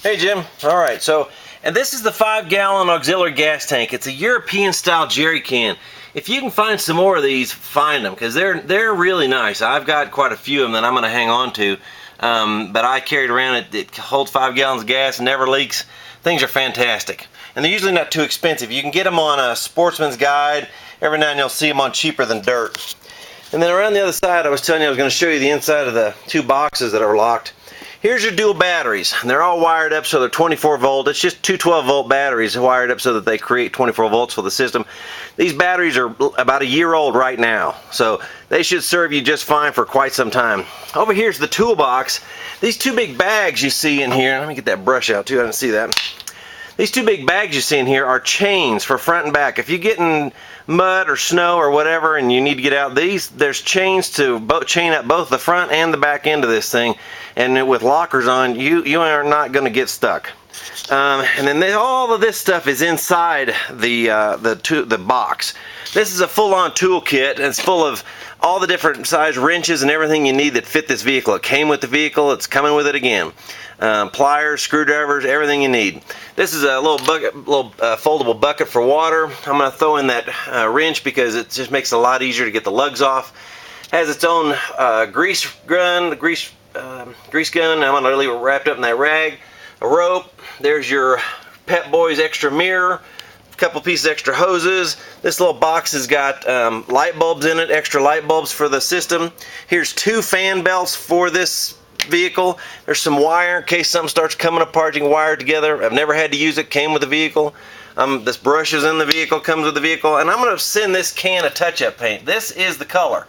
Hey Jim. Alright, so, and this is the 5-gallon auxiliary gas tank. It's a European style jerry can. If you can find some more of these, find them, because they're really nice. I've got quite a few of them that I'm going to hang on to. But I carried around it holds 5 gallons of gas, never leaks. Things are fantastic. And they're usually not too expensive. You can get them on a Sportsman's Guide. Every now and then you'll see them on Cheaper Than Dirt. And then around the other side, I was telling you I was going to show you the inside of the two boxes that are locked. Here's your dual batteries. They're all wired up so they're 24 volt. It's just two 12-volt batteries wired up so that they create 24 volts for the system. These batteries are about a year old right now, so they should serve you just fine for quite some time. Over here's the toolbox. These two big bags you see in here, let me get that brush out too, I didn't see that. These two big bags you see in here are chains for front and back. If you get in mud or snow or whatever and you need to get out, there's chains to chain up both the front and the back end of this thing, and with lockers on, you are not going to get stuck. And then all of this stuff is inside the box. This is a full-on tool kit, and it's full of all the different size wrenches and everything you need that fit this vehicle. It came with the vehicle, it's coming with it again. Pliers, screwdrivers, everything you need. This is a little bucket, foldable bucket for water. I'm going to throw in that wrench because it just makes it a lot easier to get the lugs off. Has its own grease gun. I'm going to leave it wrapped up in that rag. A rope. There's your Pep Boys extra mirror. A couple pieces of extra hoses. This little box has got light bulbs in it, extra light bulbs for the system. Here's two fan belts for this vehicle. There's some wire in case something starts coming apart. You can wire it together. I've never had to use it. Came with the vehicle. This brush is in the vehicle. Comes with the vehicle. And I'm going to send this can of touch-up paint. This is the color.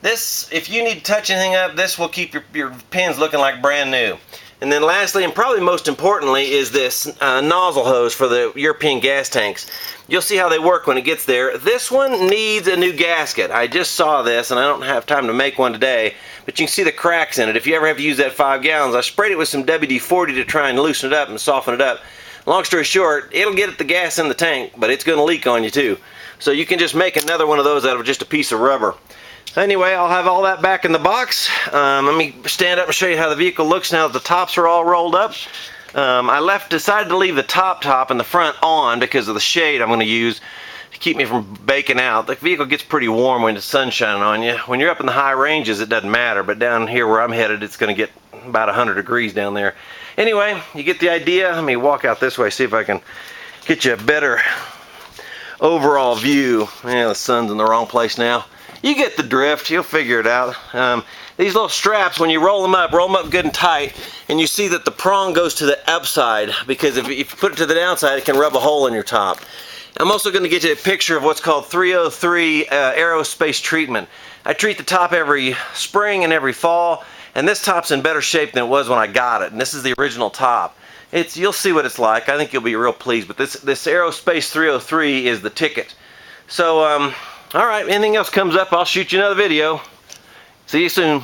This, if you need to touch anything up, this will keep your pins looking like brand new. And then lastly, and probably most importantly, is this nozzle hose for the European gas tanks. You'll see how they work when it gets there. This one needs a new gasket. I just saw this, and I don't have time to make one today, but you can see the cracks in it. If you ever have to use that 5 gallons, I sprayed it with some WD-40 to try and loosen it up and soften it up. Long story short, it'll get the gas in the tank, but it's going to leak on you too. So you can just make another one of those out of just a piece of rubber. Anyway, I'll have all that back in the box. Let me stand up and show you how the vehicle looks now that the tops are all rolled up. I decided to leave the top and the front on because of the shade I'm going to use to keep me from baking out. The vehicle gets pretty warm when the sun's shining on you. When you're up in the high ranges, it doesn't matter, but down here where I'm headed, it's going to get about 100 degrees down there. Anyway, you get the idea. Let me walk out this way, see if I can get you a better overall view. Yeah, the sun's in the wrong place now. You get the drift, you'll figure it out. These little straps, when you roll them up good and tight, and you see that the prong goes to the upside, because if you put it to the downside, it can rub a hole in your top. I'm also going to get you a picture of what's called 303 aerospace treatment. I treat the top every spring and every fall, and this top's in better shape than it was when I got it, and this is the original top. You'll see what it's like. I think you'll be real pleased, but this aerospace 303 is the ticket. So, alright, anything else comes up, I'll shoot you another video. See you soon.